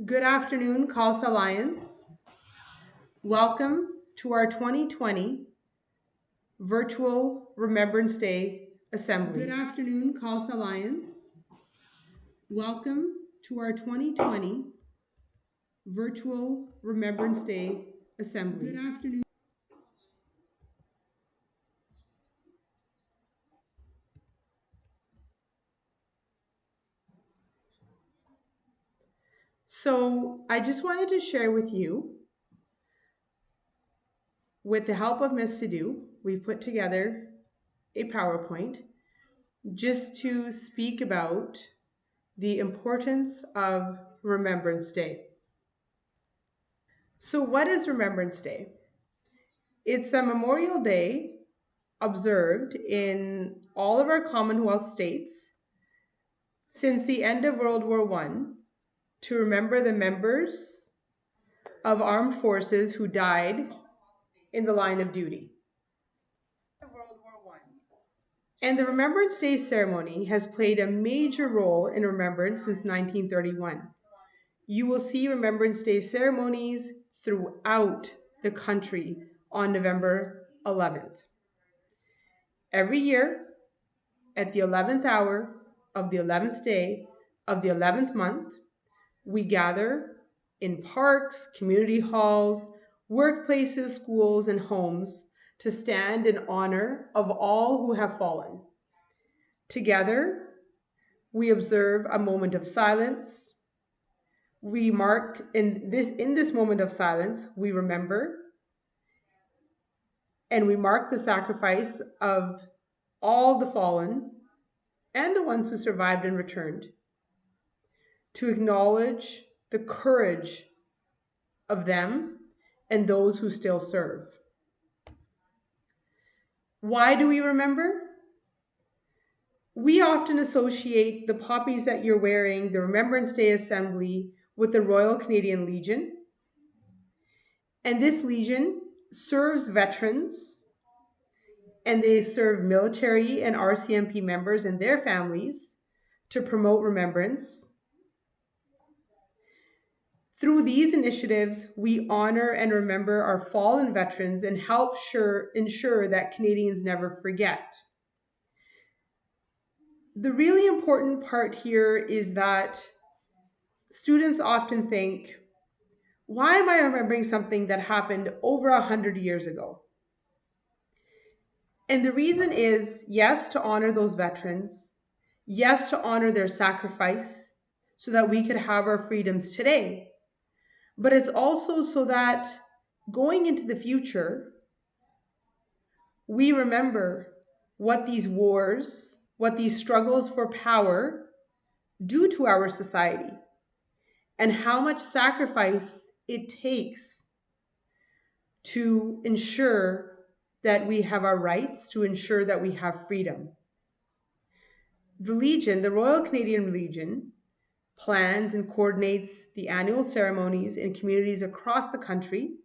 Good afternoon, Khalsa Alliance. Welcome to our 2020 Virtual Remembrance Day Assembly. Good afternoon, Khalsa Alliance. Welcome to our 2020 Virtual Remembrance Day Assembly. Good afternoon. So, I just wanted to share with you, with the help of Ms. Sidhu, we've put together a PowerPoint just to speak about the importance of Remembrance Day. So, what is Remembrance Day? It's a Memorial Day observed in all of our Commonwealth states since the end of World War One to remember the members of armed forces who died in the line of duty. And the Remembrance Day ceremony has played a major role in remembrance since 1931. You will see Remembrance Day ceremonies throughout the country on November 11th. Every year, at the 11th hour of the 11th day of the 11th month, we gather in parks, community halls, workplaces, schools, and homes to stand in honor of all who have fallen. Together, we observe a moment of silence. We mark in this moment of silence, we remember and we mark the sacrifice of all the fallen and the ones who survived and returned, to acknowledge the courage of them and those who still serve. Why do we remember? We often associate the poppies that you're wearing, the Remembrance Day Assembly, with the Royal Canadian Legion. And this Legion serves veterans, and they serve military and RCMP members and their families to promote remembrance. Through these initiatives, we honor and remember our fallen veterans and help ensure that Canadians never forget. The really important part here is that students often think, why am I remembering something that happened over 100 years ago? And the reason is, yes, to honor those veterans, yes, to honor their sacrifice so that we could have our freedoms today. But it's also so that going into the future, we remember what these wars, what these struggles for power do to our society, and how much sacrifice it takes to ensure that we have our rights, to ensure that we have freedom. The Legion, the Royal Canadian Legion, plans and coordinates the annual ceremonies in communities across the country,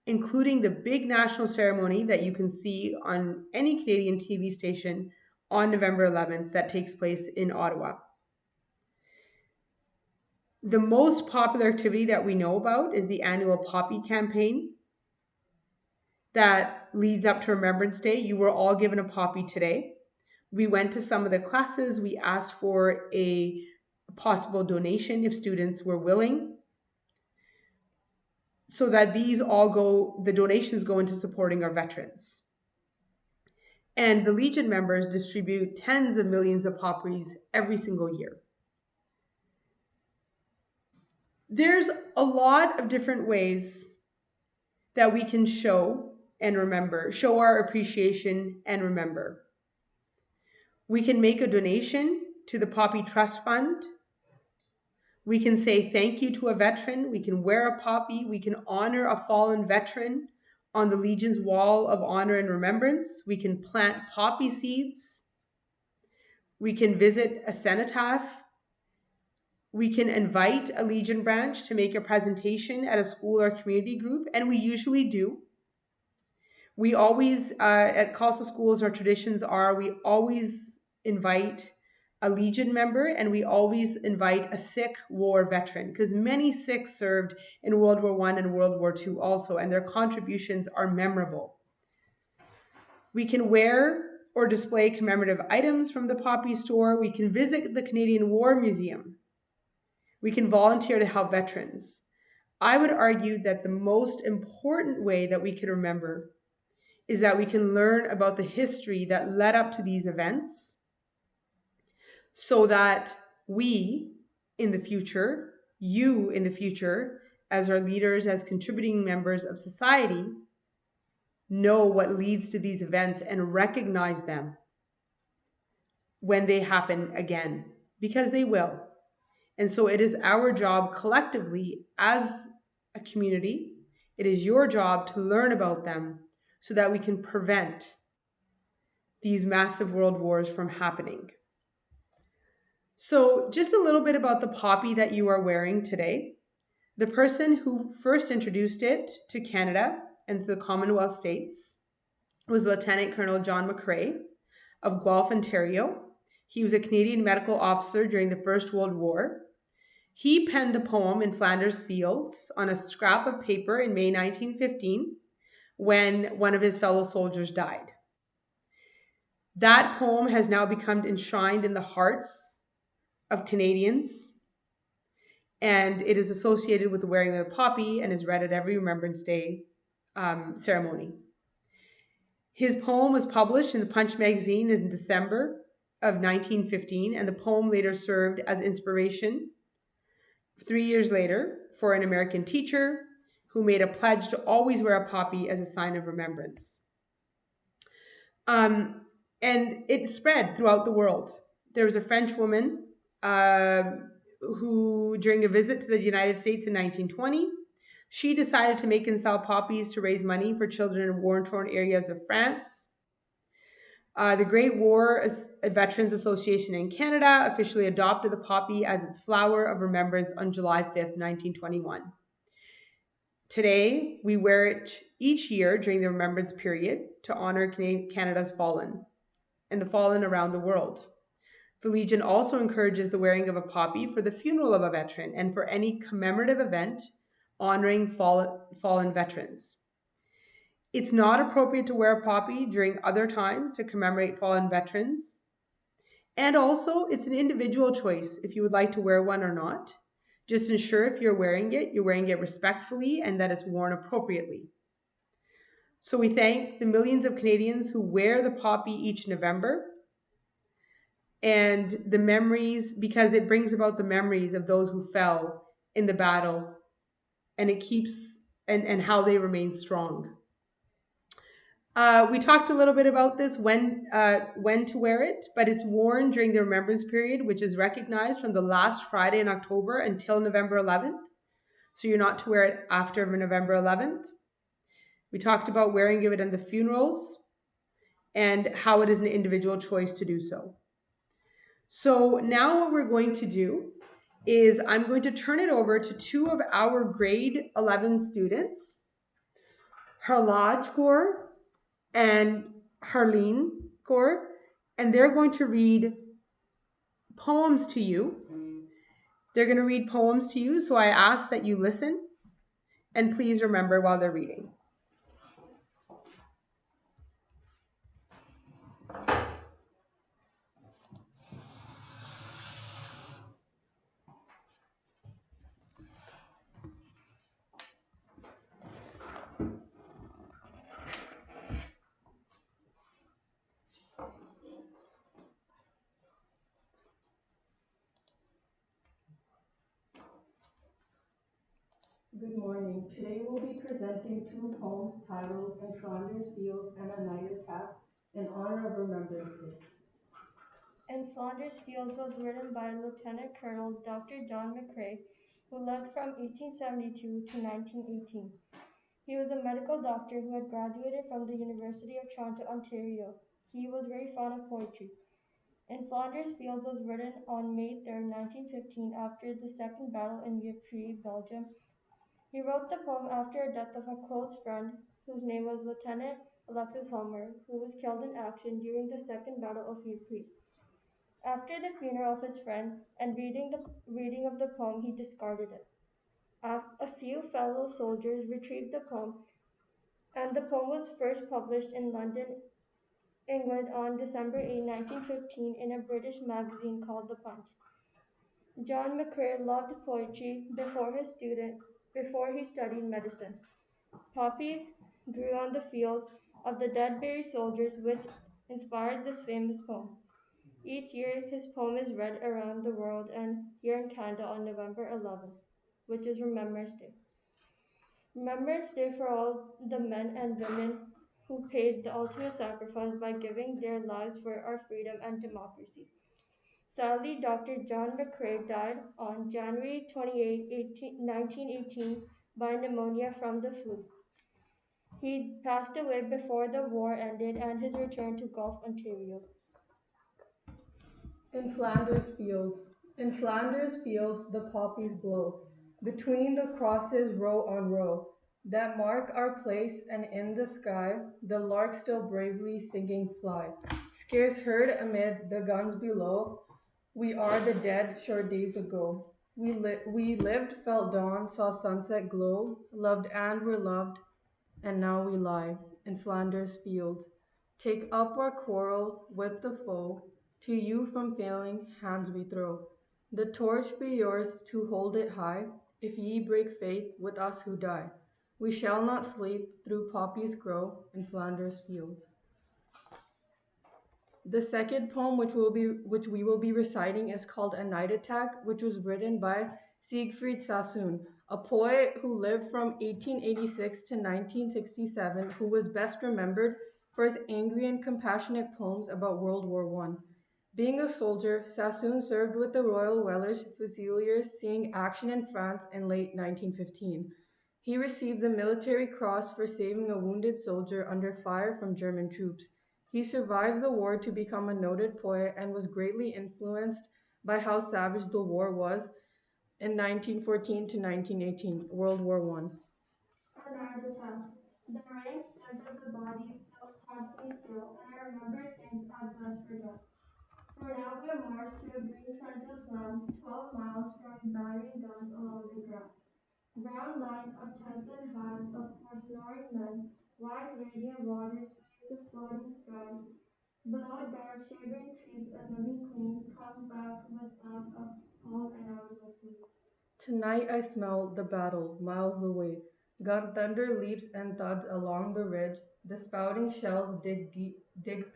including the big national ceremony that you can see on any Canadian TV station on November 11th that takes place in Ottawa. The most popular activity that we know about is the annual Poppy campaign that leads up to Remembrance Day. You were all given a poppy today. We went to some of the classes. We asked for a possible donation if students were willing, so that the donations go into supporting our veterans. And the Legion members distribute tens of millions of poppies every single year. There's a lot of different ways that we can show our appreciation and remember. We can make a donation to the Poppy Trust Fund. We can say thank you to a veteran. We can wear a poppy. We can honor a fallen veteran on the Legion's wall of honor and remembrance. We can plant poppy seeds. We can visit a cenotaph. We can invite a Legion branch to make a presentation at a school or community group, and we usually do. We always, at Khalsa schools, our traditions are we always invite a Legion member, and we always invite a Sikh war veteran because many Sikhs served in World War One and World War Two also, and their contributions are memorable. We can wear or display commemorative items from the Poppy store. We can visit the Canadian War Museum. We can volunteer to help veterans. I would argue that the most important way that we can remember is that we can learn about the history that led up to these events so that we in the future, you in the future, as our leaders, as contributing members of society, know what leads to these events and recognize them when they happen again, because they will. And so it is our job collectively as a community, it is your job to learn about them so that we can prevent these massive world wars from happening. So, just a little bit about the poppy that you are wearing today. The person who first introduced it to Canada and to the Commonwealth states was Lieutenant Colonel John McCrae of Guelph, Ontario. He was a Canadian medical officer during the First World War. He penned the poem in Flanders Fields on a scrap of paper in May 1915 when one of his fellow soldiers died. That poem has now become enshrined in the hearts of Canadians, and it is associated with the wearing of the poppy and is read at every Remembrance Day ceremony. His poem was published in the Punch magazine in December of 1915, and the poem later served as inspiration 3 years later for an American teacher who made a pledge to always wear a poppy as a sign of remembrance. Um, and it spread throughout the world. There was a French woman who, during a visit to the United States in 1920, she decided to make and sell poppies to raise money for children in war-torn areas of France. The Great War Veterans Association in Canada officially adopted the poppy as its flower of remembrance on July 5th, 1921. Today, we wear it each year during the remembrance period to honor Canada's fallen and the fallen around the world. The Legion also encourages the wearing of a poppy for the funeral of a veteran and for any commemorative event honoring fallen veterans. It's not appropriate to wear a poppy during other times to commemorate fallen veterans. And also, it's an individual choice if you would like to wear one or not. Just ensure if you're wearing it respectfully and that it's worn appropriately. So we thank the millions of Canadians who wear the poppy each November and the memories, because it brings about the memories of those who fell in the battle, and it keeps and how they remain strong. We talked a little bit about this when to wear it, but it's worn during the remembrance period, which is recognized from the last Friday in October until November 11th. So you're not to wear it after November 11th. We talked about wearing it in the funerals and how it is an individual choice to do so. So now what we're going to do is I'm going to turn it over to two of our grade 11 students, Harlaj Kaur and Harleen Kaur, and they're going to read poems to you. They're going to read poems to you, so I ask that you listen and please remember while they're reading. Good morning. Today we'll be presenting two poems titled In Flanders Fields and a Night Attack in honor of Remembrance Day. In Flanders Fields was written by Lieutenant Colonel Dr. John McCrae, who lived from 1872 to 1918. He was a medical doctor who had graduated from the University of Toronto, Ontario. He was very fond of poetry. In Flanders Fields was written on May 3, 1915, after the Second Battle in Ypres, Belgium. He wrote the poem after a death of a close friend, whose name was Lieutenant Alexis Homer, who was killed in action during the Second Battle of Ypres. After the funeral of his friend and reading of the poem, he discarded it. A few fellow soldiers retrieved the poem, and the poem was first published in London, England on December 8, 1915, in a British magazine called The Punch. John McCrae loved poetry before he studied medicine. Poppies grew on the fields of the dead buried soldiers, which inspired this famous poem. Each year, his poem is read around the world and here in Canada on November 11th, which is Remembrance Day. Remembrance Day for all the men and women who paid the ultimate sacrifice by giving their lives for our freedom and democracy. Sadly, Dr. John McCrae died on January 28, 1918, by pneumonia from the flu. He passed away before the war ended and his return to Gulf, Ontario. In Flanders fields, the poppies blow. Between the crosses, row on row, that mark our place, and in the sky, the larks still bravely singing fly. Scarce heard amid the guns below, we are the dead, short days ago. We lived, felt dawn, saw sunset glow, loved and were loved, and now we lie in Flanders fields. Take up our quarrel with the foe, to you from failing hands we throw. The torch be yours to hold it high, if ye break faith with us who die. We shall not sleep through poppies grow in Flanders fields. The second poem which we will be reciting is called A Night Attack, which was written by Siegfried Sassoon, a poet who lived from 1886 to 1967, who was best remembered for his angry and compassionate poems about World War One. Being a soldier, Sassoon served with the Royal Welsh Fusiliers, seeing action in France in late 1915. He received the Military Cross for saving a wounded soldier under fire from German troops. He survived the war to become a noted poet and was greatly influenced by how savage the war was in 1914 to 1918, World War One. Another attack. The rain stunted the body still haunts me still, and I remember things I'd best forget. For now we are marched to a green trenches land, 12 miles from battering guns along the grass. Brown lines of tents and hives for snoring men, wide radiant waters face the floating sky. Below dark shivering trees, a living clean comes back with thoughts of home and hours of sleep. Tonight I smell the battle miles away. Gun thunder leaps and thuds along the ridge. The spouting shells dig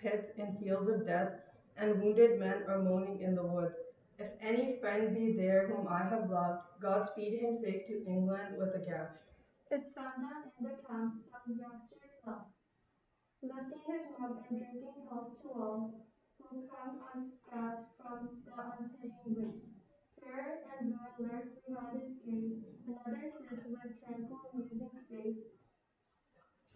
pits in fields of death, and wounded men are moaning in the woods. If any friend be there whom I have loved, God speed him safe to England with a gash. It's sundown in the camp, some youngsters laugh, lifting his mug and drinking health to all who come unscathed from the unpitying waste. Terror and ruin lurk behind his gaze. Another sits with tranquil, musing face,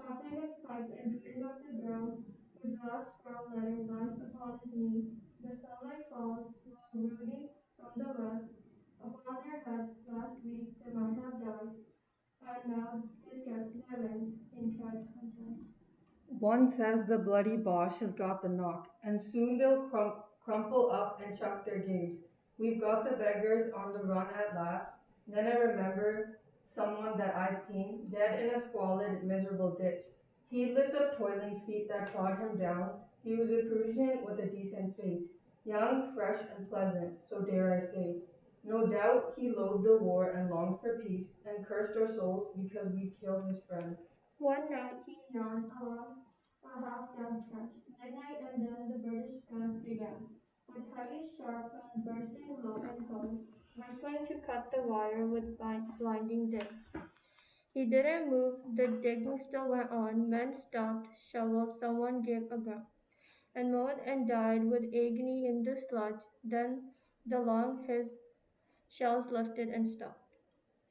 puffing his pipe and reading of the ground. His last scrawled letter lies upon his knee. The sunlight falls, ruddy from the west, upon their heads. Last week they might have died, and now they stretch their limbs in tread content. One says the bloody Boche has got the knock, and soon they'll crumple up and chuck their games. We've got the beggars on the run at last. Then I remember someone that I'd seen, dead in a squalid, miserable ditch. Heedless of toiling feet that trod him down, he was a Prussian with a decent face, young, fresh, and pleasant, so dare I say. No doubt he loathed the war and longed for peace, and cursed our souls because we'd killed his friends. One night he yawned along a half-dug trench. Midnight and then the British guns began, with heavy, sharp, and bursting low and hose, whistling to cut the wire with blinding day. He didn't move, the digging still went on. Men stopped, shoveled, someone gave a grunt, and moaned and died with agony in the sludge. Then the long his shells lifted and stopped.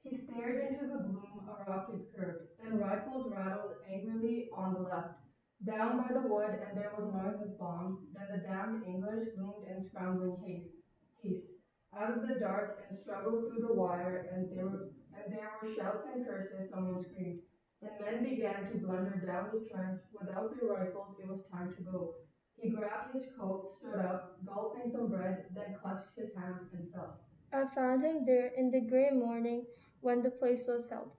He stared into the gloom, a rocket curved. Then rifles rattled angrily on the left. Down by the wood, and there was noise of bombs. Then the damned English loomed in scrambling haste. Out of the dark and struggled through the wire, and there were shouts and curses, someone screamed. When men began to blunder down the trench without their rifles, it was time to go. He grabbed his coat, stood up, gulping some bread, then clutched his hand and fell. I found him there in the gray morning when the place was held.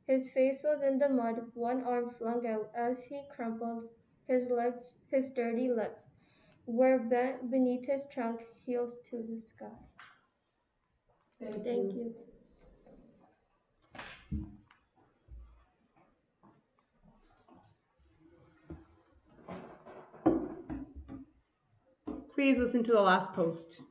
His face was in the mud, one arm flung out as he crumpled. His sturdy legs, were bent beneath his trunk, heels to the sky. Thank Thank you. you. Please listen to the last post.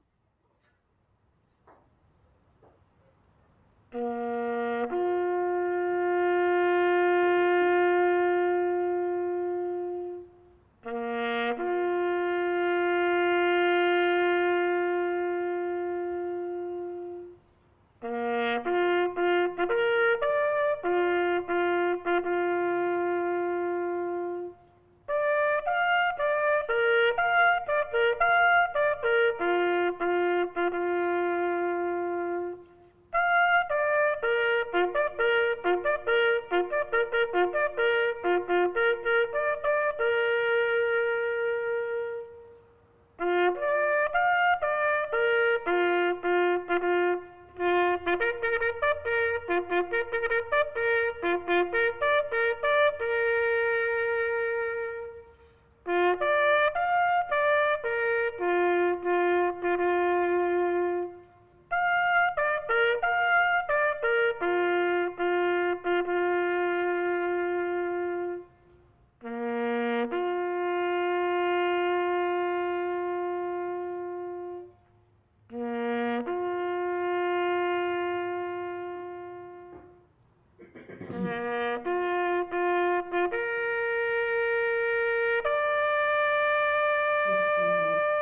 I'm just going to notice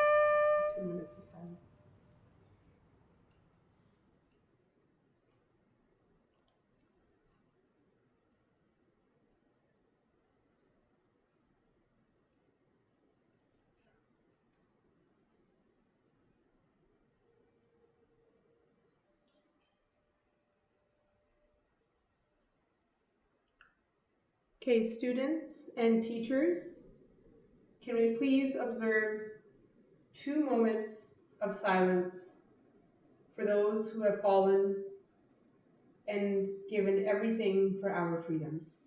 2 minutes of silence. Okay, students and teachers, can we please observe 2 moments of silence for those who have fallen and given everything for our freedoms?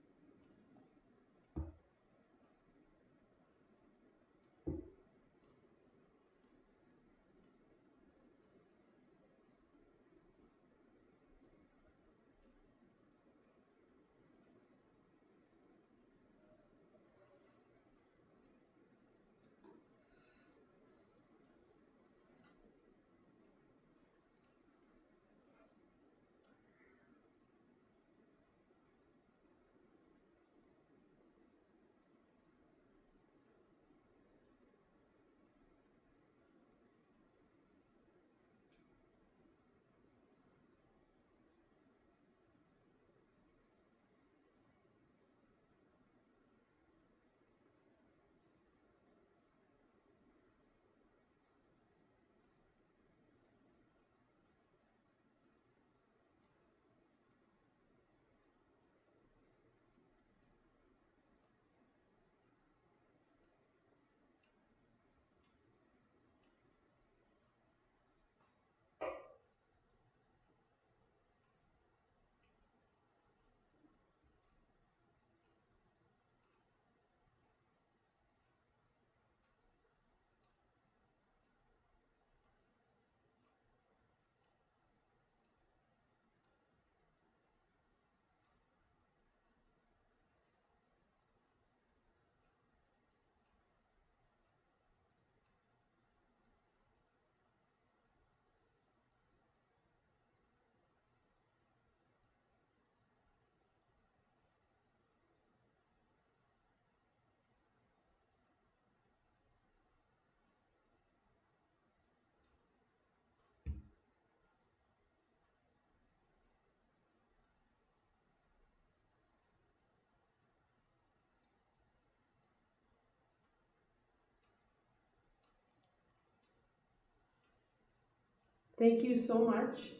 Thank you so much,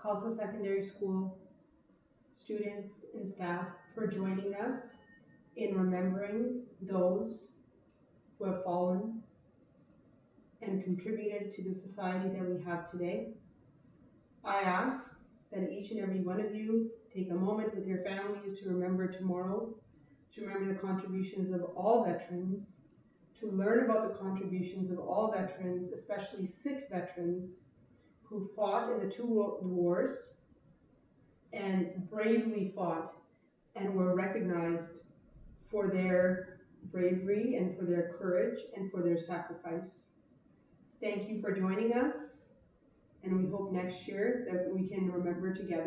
Khalsa Secondary School students and staff, for joining us in remembering those who have fallen and contributed to the society that we have today. I ask that each and every one of you take a moment with your families to remember tomorrow, to remember the contributions of all veterans, to learn about the contributions of all veterans, especially Sikh veterans who fought in the two world wars and bravely fought and were recognized for their bravery and for their courage and for their sacrifice. Thank you for joining us, and we hope next year that we can remember together.